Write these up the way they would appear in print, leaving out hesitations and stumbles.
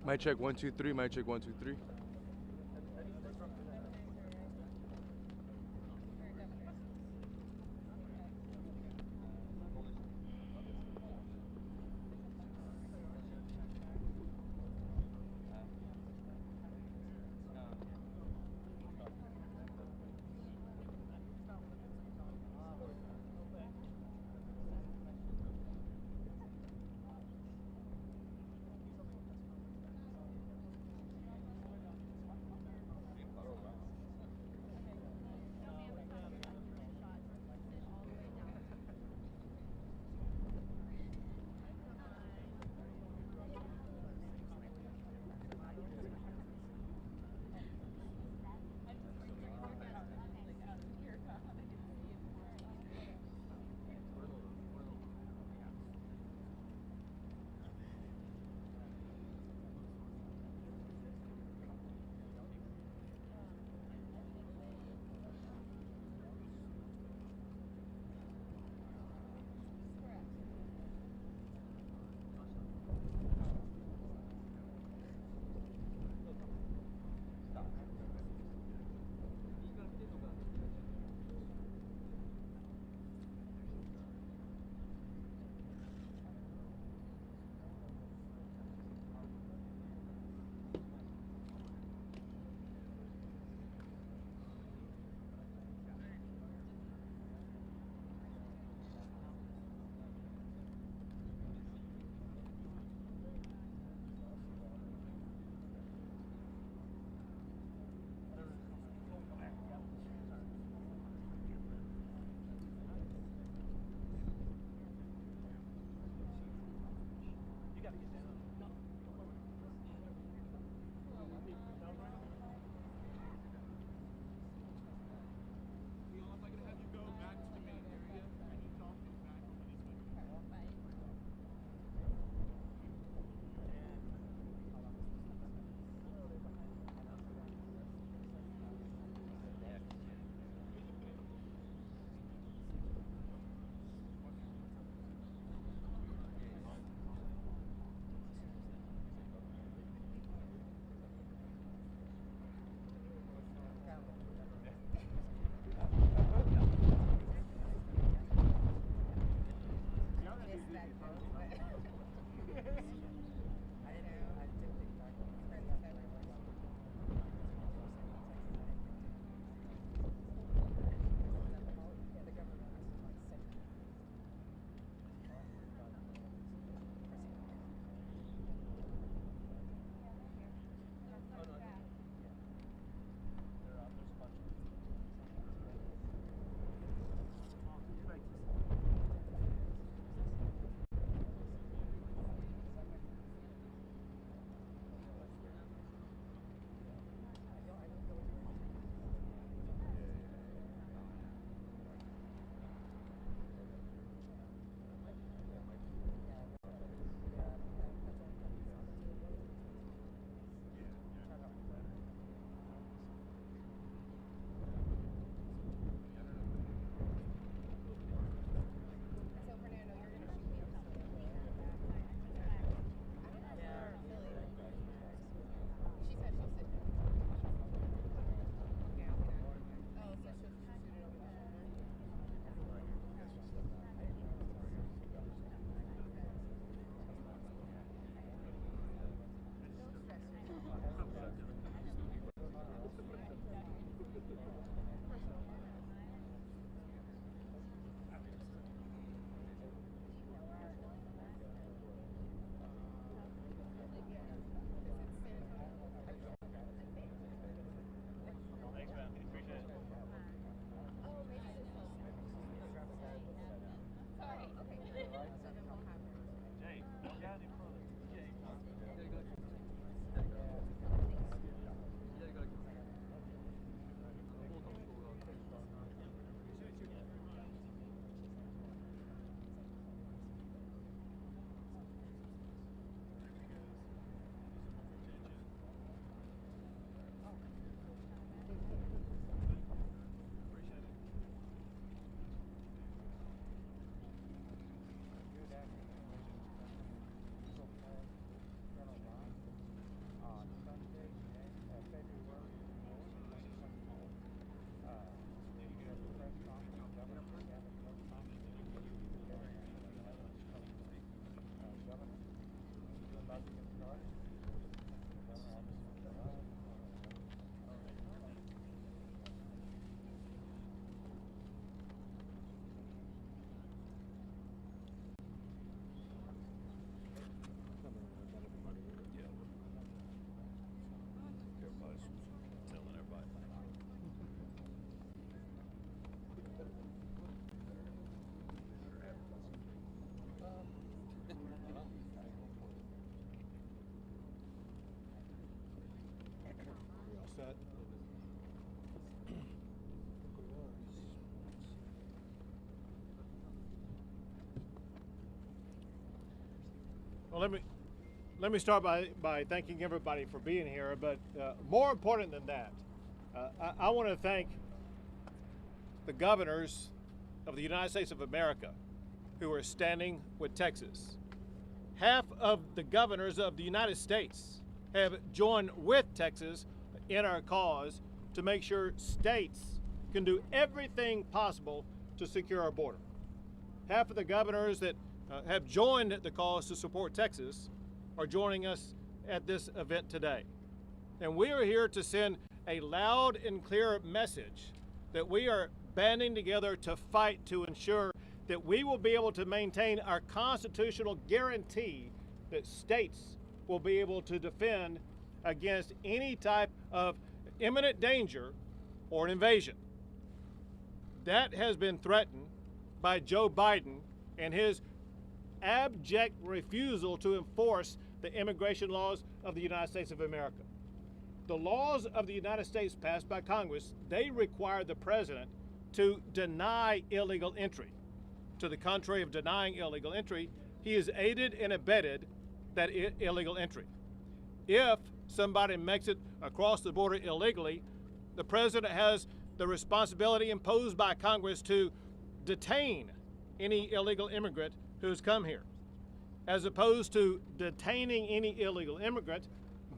Mic check 1 2 3. Mic check 1 2 3. Everybody's telling everybody. We all set? Well, let me start by thanking everybody for being here, but more important than that, I want to thank the governors of the United States of America who are standing with Texas. Half of the governors of the United States have joined with Texas in our cause to make sure states can do everything possible to secure our border. Half of the governors that have joined the cause to support Texas are joining us at this event today. And we are here to send a loud and clear message that we are banding together to fight to ensure that we will be able to maintain our constitutional guarantee that states will be able to defend against any type of imminent danger or an invasion. That has been threatened by Joe Biden and his abject refusal to enforce the immigration laws of the United States of America. The laws of the United States passed by Congress, they require the president to deny illegal entry. To the contrary of denying illegal entry, he has aided and abetted that illegal entry. If somebody makes it across the border illegally, the president has the responsibility imposed by Congress to detain any illegal immigrant who's come here. As opposed to detaining any illegal immigrant,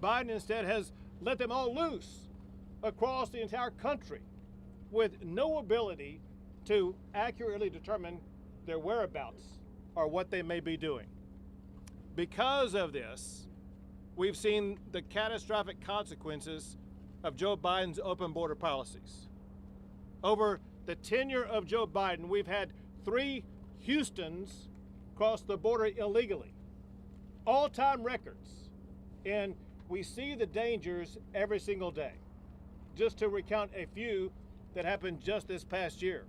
Biden instead has let them all loose across the entire country with no ability to accurately determine their whereabouts or what they may be doing. Because of this, we've seen the catastrophic consequences of Joe Biden's open border policies. Over the tenure of Joe Biden, we've had 3 Houstons cross the border illegally. All-time records. And we see the dangers every single day. Just to recount a few that happened just this past year.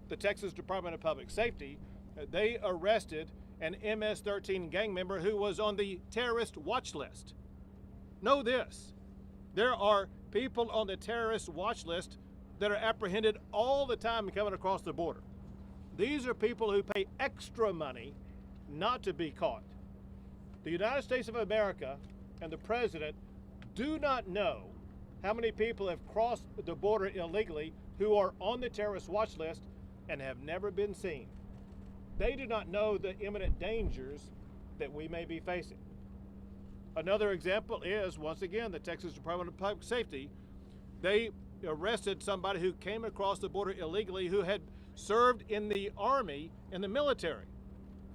The Texas Department of Public Safety, they arrested an MS-13 gang member who was on the terrorist watch list. Know this, there are people on the terrorist watch list that are apprehended all the time coming across the border. These are people who pay extra money not to be caught. The United States of America and the president do not know how many people have crossed the border illegally who are on the terrorist watch list and have never been seen. They do not know the imminent dangers that we may be facing. Another example is, once again, the Texas Department of Public Safety. They arrested somebody who came across the border illegally who had served in the army, in the military,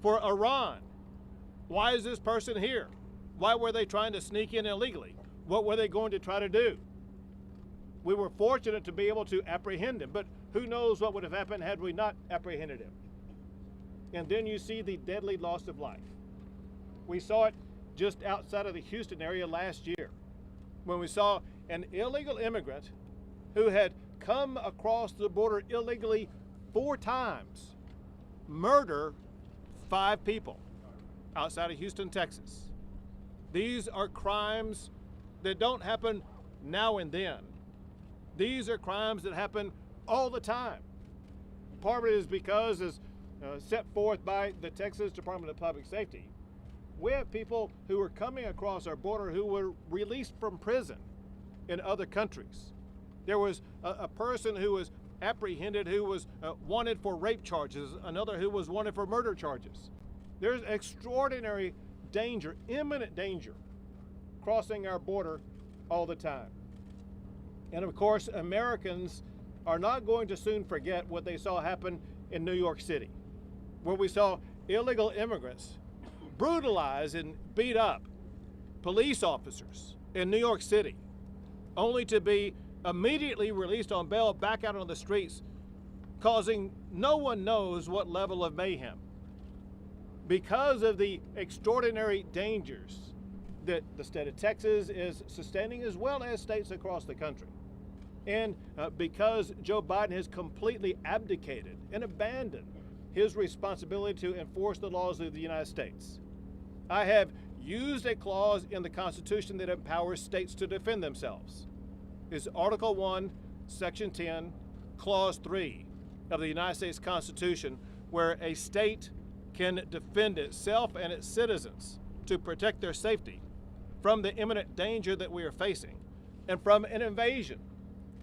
for Iran. Why is this person here? Why were they trying to sneak in illegally? What were they going to try to do? We were fortunate to be able to apprehend him, but who knows what would have happened had we not apprehended him. And then you see the deadly loss of life. We saw it just outside of the Houston area last year when we saw an illegal immigrant who had come across the border illegally 4 times murder 5 people outside of Houston, Texas. These are crimes that don't happen now and then. These are crimes that happen all the time. Part of it is because, as set forth by the Texas Department of Public Safety, we have people who are coming across our border who were released from prison in other countries. There was a person who was apprehended who was wanted for rape charges, another who was wanted for murder charges. There's extraordinary danger, imminent danger, crossing our border all the time. And of course, Americans are not going to soon forget what they saw happen in New York City, where we saw illegal immigrants brutalized and beat up police officers in New York City, only to be immediately released on bail back out on the streets, causing no one knows what level of mayhem because of the extraordinary dangers that the state of Texas is sustaining, as well as states across the country. And because Joe Biden has completely abdicated and abandoned his responsibility to enforce the laws of the United States. I have used a clause in the Constitution that empowers states to defend themselves. It's Article 1, Section 10, Clause 3 of the United States Constitution, where a state can defend itself and its citizens to protect their safety from the imminent danger that we are facing and from an invasion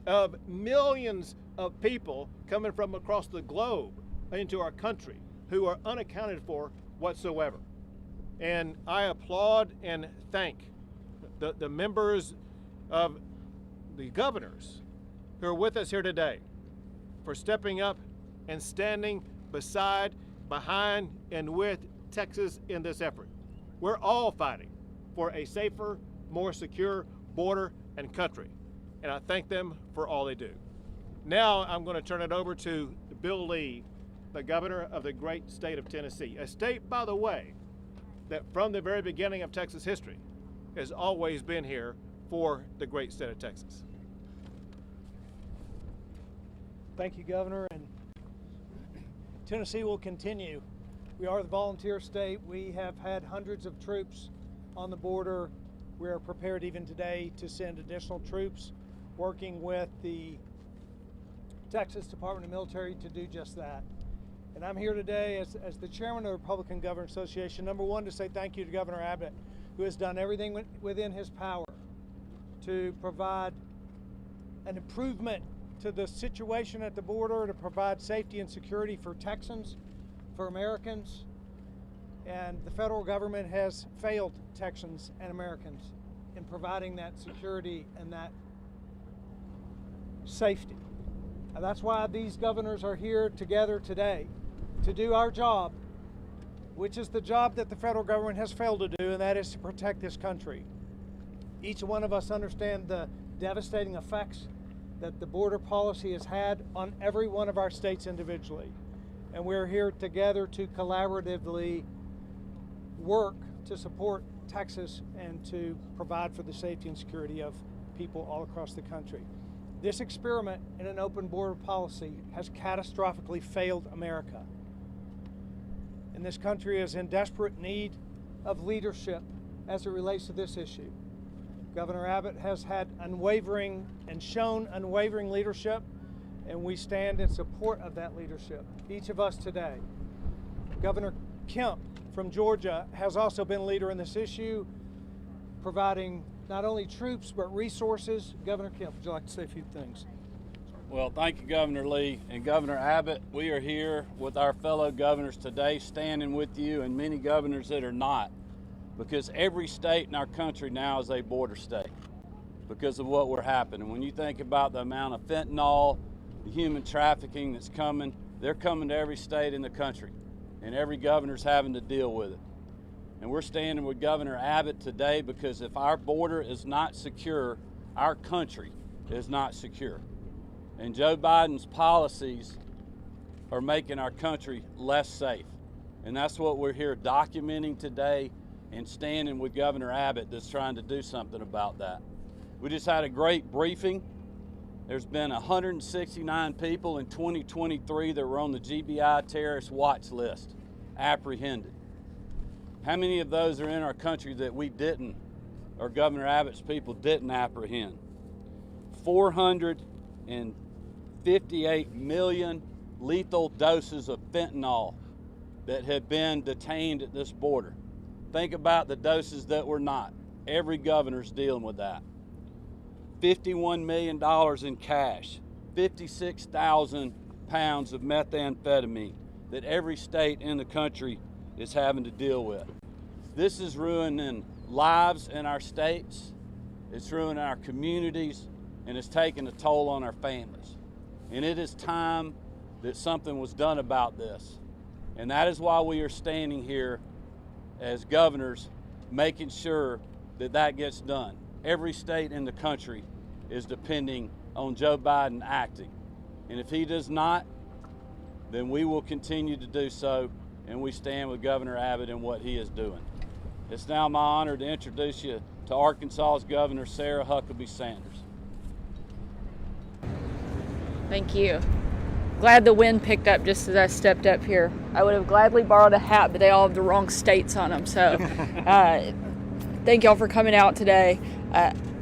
of millions of people coming from across the globe into our country who are unaccounted for whatsoever. And I applaud and thank the members of the governors who are with us here today for stepping up and standing beside, behind, and with Texas in this effort. We're all fighting for a safer, more secure border and country, and I thank them for all they do. Now I'm going to turn it over to Bill Lee, the governor of the great state of Tennessee, a state, by the way, that from the very beginning of Texas history has always been here for the great state of Texas. Thank you, Governor, and Tennessee will continue. We are the volunteer state. We have had hundreds of troops on the border. We are prepared even today to send additional troops, working with the Texas Department of Military to do just that. And I'm here today as the chairman of the Republican Governors Association, number one, to say thank you to Governor Abbott, who has done everything within his power to provide an improvement to the situation at the border, to provide safety and security for Texans, for Americans. And the federal government has failed Texans and Americans in providing that security and that safety. And that's why these governors are here together today to do our job, which is the job that the federal government has failed to do, and that is to protect this country. Each one of us understand the devastating effects that the border policy has had on every one of our states individually. And we're here together to collaboratively work to support Texas and to provide for the safety and security of people all across the country. This experiment in an open border policy has catastrophically failed America. And this country is in desperate need of leadership as it relates to this issue. Governor Abbott has had unwavering and shown unwavering leadership, and we stand in support of that leadership, each of us today. Governor Kemp from Georgia has also been a leader in this issue, providing not only troops but resources. Governor Kemp, would you like to say a few things? Well, thank you, Governor Lee and Governor Abbott. We are here with our fellow governors today, standing with you and many governors that are not, because every state in our country now is a border state because of what we're happening. When you think about the amount of fentanyl, the human trafficking that's coming, they're coming to every state in the country, and every governor's having to deal with it. And we're standing with Governor Abbott today because if our border is not secure, our country is not secure. And Joe Biden's policies are making our country less safe. And that's what we're here documenting today and standing with Governor Abbott that's trying to do something about that. We just had a great briefing. There's been 169 people in 2023 that were on the GBI terrorist watch list, apprehended. How many of those are in our country that we didn't, or Governor Abbott's people didn't apprehend? 458 million lethal doses of fentanyl that have been detained at this border. Think about the doses that were not. Every governor's dealing with that. $51 million in cash, 56,000 pounds of methamphetamine that every state in the country is having to deal with. This is ruining lives in our states, it's ruining our communities, and it's taking a toll on our families. And it is time that something was done about this. And that is why we are standing here as governors, making sure that that gets done. Every state in the country is depending on Joe Biden acting. And if he does not, then we will continue to do so, and we stand with Governor Abbott in what he is doing. It's now my honor to introduce you to Arkansas's Governor, Sarah Huckabee Sanders. Thank you. Glad the wind picked up just as I stepped up here. I would have gladly borrowed a hat, but they all have the wrong states on them. So thank y'all for coming out today.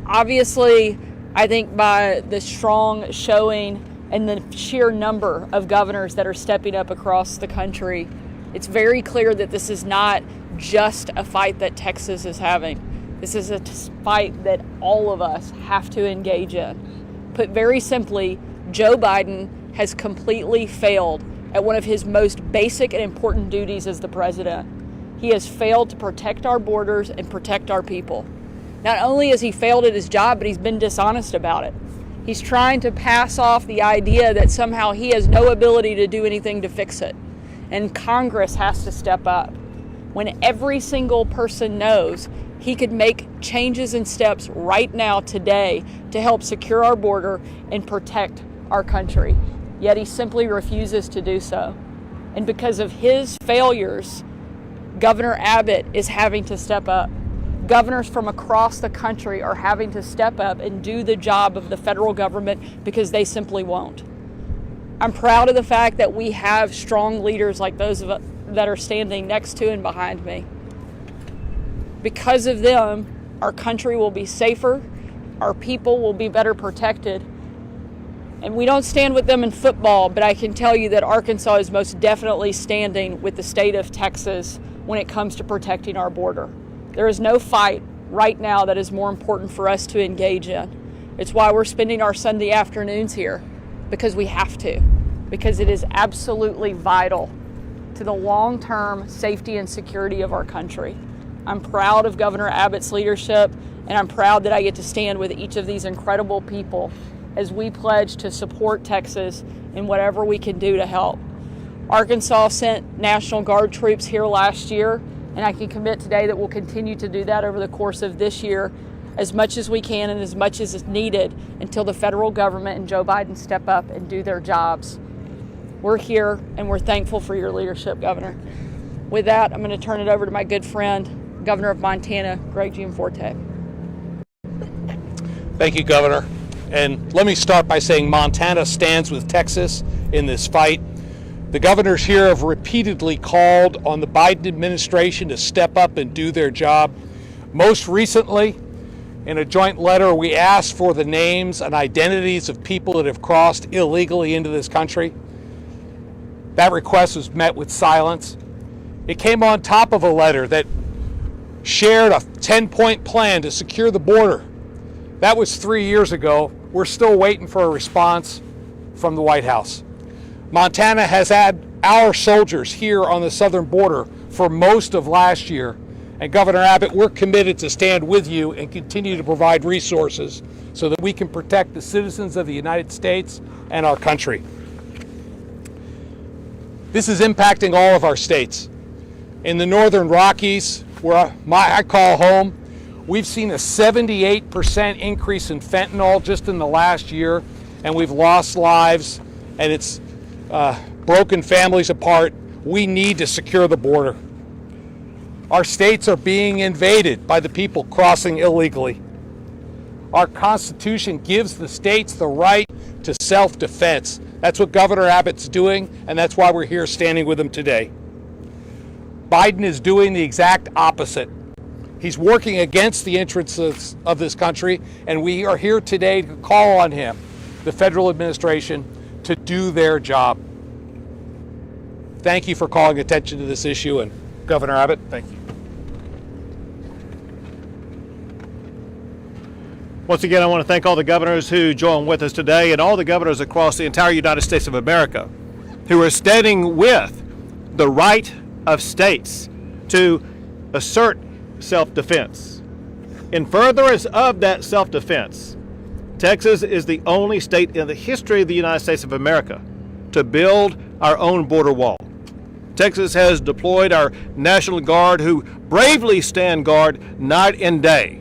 Obviously, I think by the strong showing and the sheer number of governors that are stepping up across the country, it's very clear that this is not just a fight that Texas is having. This is a fight that all of us have to engage in. Put very simply, Joe Biden has completely failed at one of his most basic and important duties as the president. He has failed to protect our borders and protect our people. Not only has he failed at his job, but he's been dishonest about it. He's trying to pass off the idea that somehow he has no ability to do anything to fix it. And Congress has to step up. When every single person knows he could make changes and steps right now, today, to help secure our border and protect our country. Yet he simply refuses to do so. And because of his failures, Governor Abbott is having to step up. Governors from across the country are having to step up and do the job of the federal government because they simply won't. I'm proud of the fact that we have strong leaders like those of us that are standing next to and behind me. Because of them, our country will be safer, our people will be better protected. And we don't stand with them in football, but I can tell you that Arkansas is most definitely standing with the state of Texas when it comes to protecting our border. There is no fight right now that is more important for us to engage in. It's why we're spending our Sunday afternoons here, because we have to, because it is absolutely vital to the long-term safety and security of our country. I'm proud of Governor Abbott's leadership, and I'm proud that I get to stand with each of these incredible people as we pledge to support Texas in whatever we can do to help. Arkansas sent National Guard troops here last year, and I can commit today that we'll continue to do that over the course of this year as much as we can and as much as is needed until the federal government and Joe Biden step up and do their jobs. We're here and we're thankful for your leadership, Governor. With that, I'm going to turn it over to my good friend, Governor of Montana, Gianforte. Thank you, Governor. And let me start by saying Montana stands with Texas in this fight. The governors here have repeatedly called on the Biden administration to step up and do their job. Most recently, in a joint letter, we asked for the names and identities of people that have crossed illegally into this country. That request was met with silence. It came on top of a letter that shared a 10-point plan to secure the border. That was 3 years ago. We're still waiting for a response from the White House. Montana has had our soldiers here on the southern border for most of last year. And Governor Abbott, we're committed to stand with you and continue to provide resources so that we can protect the citizens of the United States and our country. This is impacting all of our states. In the Northern Rockies, where I call home, we've seen a 78% increase in fentanyl just in the last year, and we've lost lives, and it's broken families apart. We need to secure the border. Our states are being invaded by the people crossing illegally. Our Constitution gives the states the right to self-defense. That's what Governor Abbott's doing, and that's why we're here standing with him today. Biden is doing the exact opposite. He's working against the interests of this country, and we are here today to call on him, the federal administration, to do their job. Thank you for calling attention to this issue, and Governor Abbott, thank you. Once again, I want to thank all the governors who joined with us today and all the governors across the entire United States of America who are standing with the right of states to assert self-defense. In furtherance of that self-defense, Texas is the only state in the history of the United States of America to build our own border wall. Texas has deployed our National Guard, who bravely stand guard night and day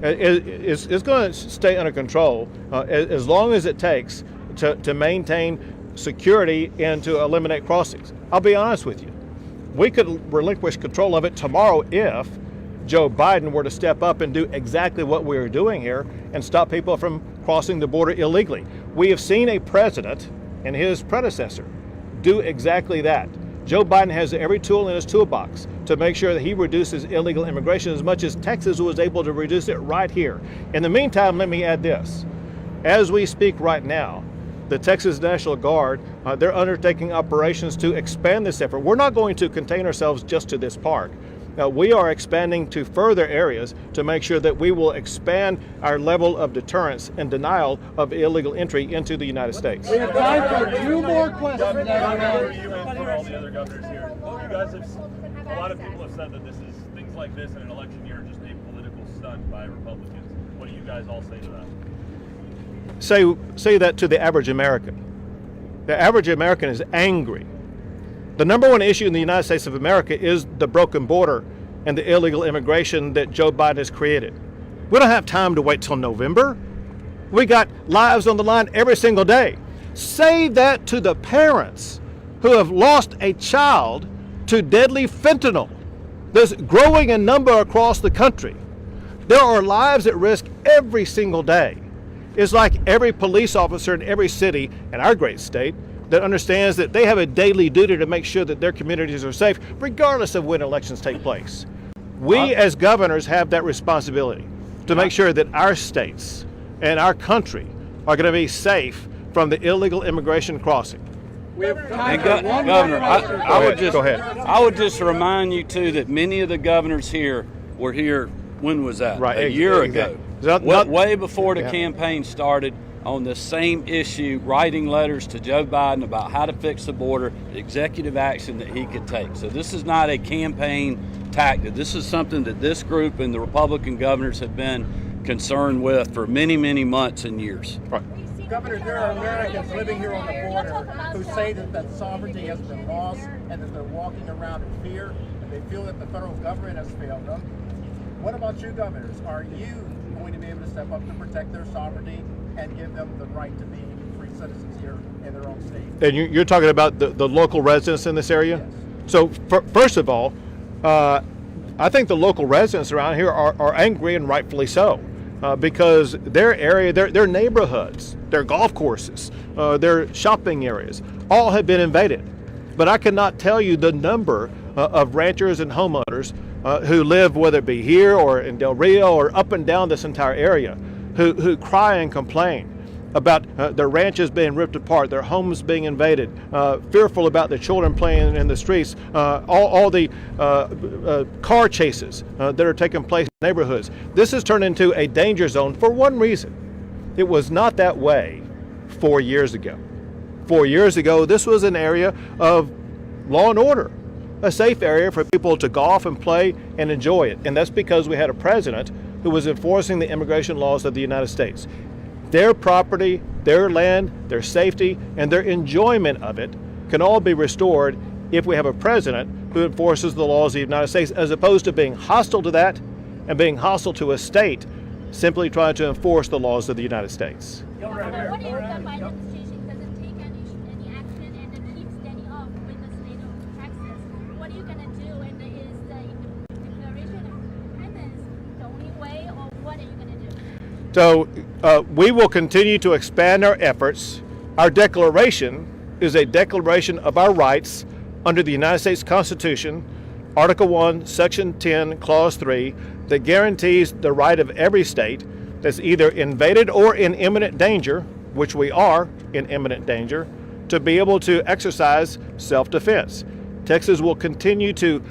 It's going to stay under control as long as it takes to maintain security and to eliminate crossings. I'll be honest with you. We could relinquish control of it tomorrow if Joe Biden were to step up and do exactly what we are doing here and stop people from crossing the border illegally. We have seen a president and his predecessor do exactly that. Joe Biden has every tool in his toolbox to make sure that he reduces illegal immigration as much as Texas was able to reduce it right here. In the meantime, let me add this. As we speak right now, the Texas National Guard, they're undertaking operations to expand this effort. We're not going to contain ourselves just to this park. We are expanding to further areas to make sure that we will expand our level of deterrence and denial of illegal entry into the United States. We have time for 2 more questions. For you and for all the other governors here, you guys have, a lot of people have said that this is, things like this in an election year are just a political stunt by Republicans. What do you guys all say to that? Say that to the average American. The average American is angry. The number one issue in the United States of America is the broken border and the illegal immigration that Joe Biden has created. We don't have time to wait till November. We got lives on the line every single day. Say that to the parents who have lost a child to deadly fentanyl that's growing in number across the country. There are lives at risk every single day. It's like every police officer in every city in our great state that understands that they have a daily duty to make sure that their communities are safe, regardless of when elections take place. We as governors have that responsibility to make sure that our states and our country are going to be safe from the illegal immigration crossing. We have time And for one Governor, more question. I would just remind you too that many of the governors here were here. When was that? Right, a year exactly. ago. Way before the campaign started, on the same issue, writing letters to Joe Biden about how to fix the border, executive action that he could take. So this is not a campaign tactic. This is something that this group and the Republican governors have been concerned with for many, many months and years. Right. Governor, there are Americans living here on the border who say that sovereignty has been lost and that they're walking around in fear and they feel that the federal government has failed them. What about you, governors? Are you going to be able to step up to protect their sovereignty and give them the right to be free citizens here in their own state? And you're talking about the local residents in this area? Yes. So first of all, I think the local residents around here are angry, and rightfully so, because their area, their neighborhoods, their golf courses, their shopping areas, all have been invaded. But I cannot tell you the number of ranchers and homeowners who live, whether it be here or in Del Rio or up and down this entire area, who cry and complain about their ranches being ripped apart, their homes being invaded, fearful about their children playing in the streets, all the car chases that are taking place in neighborhoods. This has turned into a danger zone for one reason. It was not that way 4 years ago. 4 years ago, this was an area of law and order, a safe area for people to golf and play and enjoy it. And that's because we had a president who was enforcing the immigration laws of the United States. Their property, their land, their safety, and their enjoyment of it can all be restored if we have a president who enforces the laws of the United States, as opposed to being hostile to that and being hostile to a state simply trying to enforce the laws of the United States. What if the Biden administration doesn't take any action and it keeps standing up with the state of Texas? What are you going to do? And is the Declaration of Independence the only way, or what are you going to do? So we will continue to expand our efforts. Our declaration is a declaration of our rights under the United States Constitution, Article 1, Section 10, Clause 3, that guarantees the right of every state that's either invaded or in imminent danger, which we are in imminent danger, to be able to exercise self-defense. Texas will continue to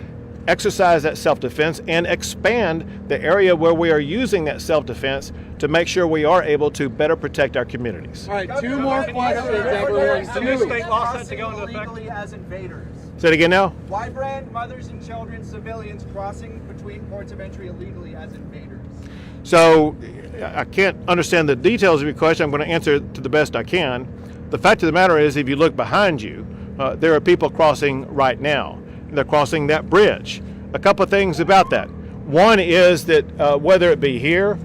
exercise that self-defense and expand the area where we are using that self-defense to make sure we are able to better protect our communities. All right, 2 more questions, everyone. The new state law set to go into effect as invaders. Say it again now. Why brand mothers and children, civilians crossing between ports of entry illegally as invaders? So I can't understand the details of your question. I'm going to answer it to the best I can. The fact of the matter is, if you look behind you, there are people crossing right now. They're crossing that bridge. A couple of things about that. One is that whether it be here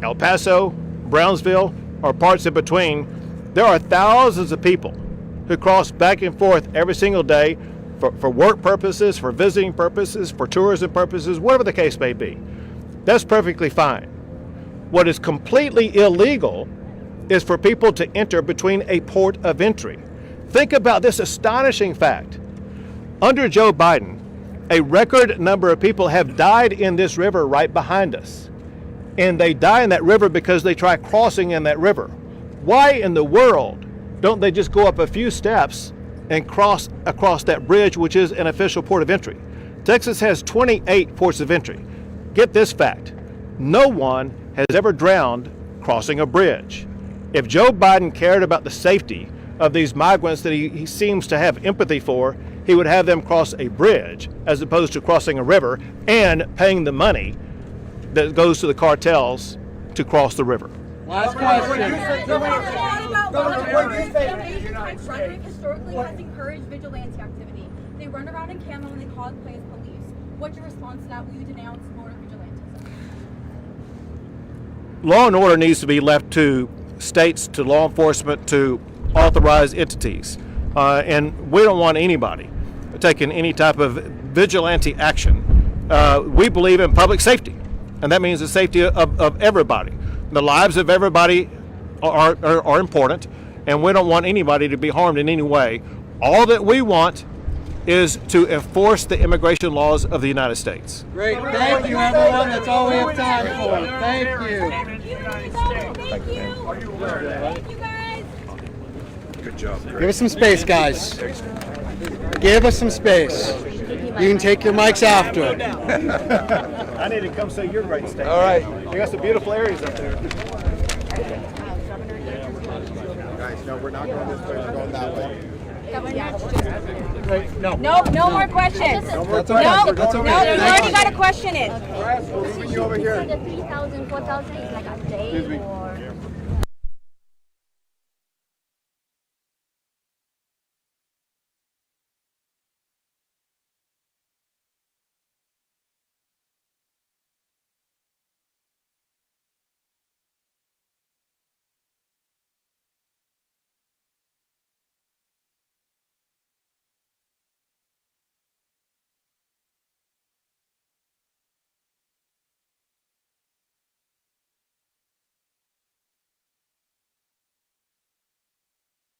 El Paso, Brownsville, or parts in between, there are thousands of people who cross back and forth every single day for work purposes, for visiting purposes, for tourism purposes, whatever the case may be. That's perfectly fine. What is completely illegal is for people to enter between a port of entry. Think about this astonishing fact. Under Joe Biden, a record number of people have died in this river right behind us. And they die in that river because they try crossing in that river. Why in the world don't they just go up a few steps and cross across that bridge, which is an official port of entry? Texas has 28 ports of entry. Get this fact. No one has ever drowned crossing a bridge. If Joe Biden cared about the safety of these migrants that he seems to have empathy for, he would have them cross a bridge as opposed to crossing a river and paying the money that goes to the cartels to cross the river. Last question. Rhetoric historically has encouraged vigilante activity. They run around in camo and they cosplay as police. What's your response to that? Will you denounce border vigilantism? Law and order needs to be left to states, to law enforcement, to authorized entities. And we don't want anybody taking any type of vigilante action. We believe in public safety, and that means the safety of everybody. The lives of everybody are important, and we don't want anybody to be harmed in any way. All that we want is to enforce the immigration laws of the United States. Great. Thank you, everyone. That's all we have time for. Thank you. Thank you, guys. Good job. Give us some space, guys. Give us some space. You can take your mics after. I need to come see your great state. All right. You got some beautiful areas up there. Guys, no, we're not going this way. We're going that way. No. No more questions. No, That's okay. That's okay. You already got a question in. We'll see you over here. The 3,000, 4,000 is like a day or...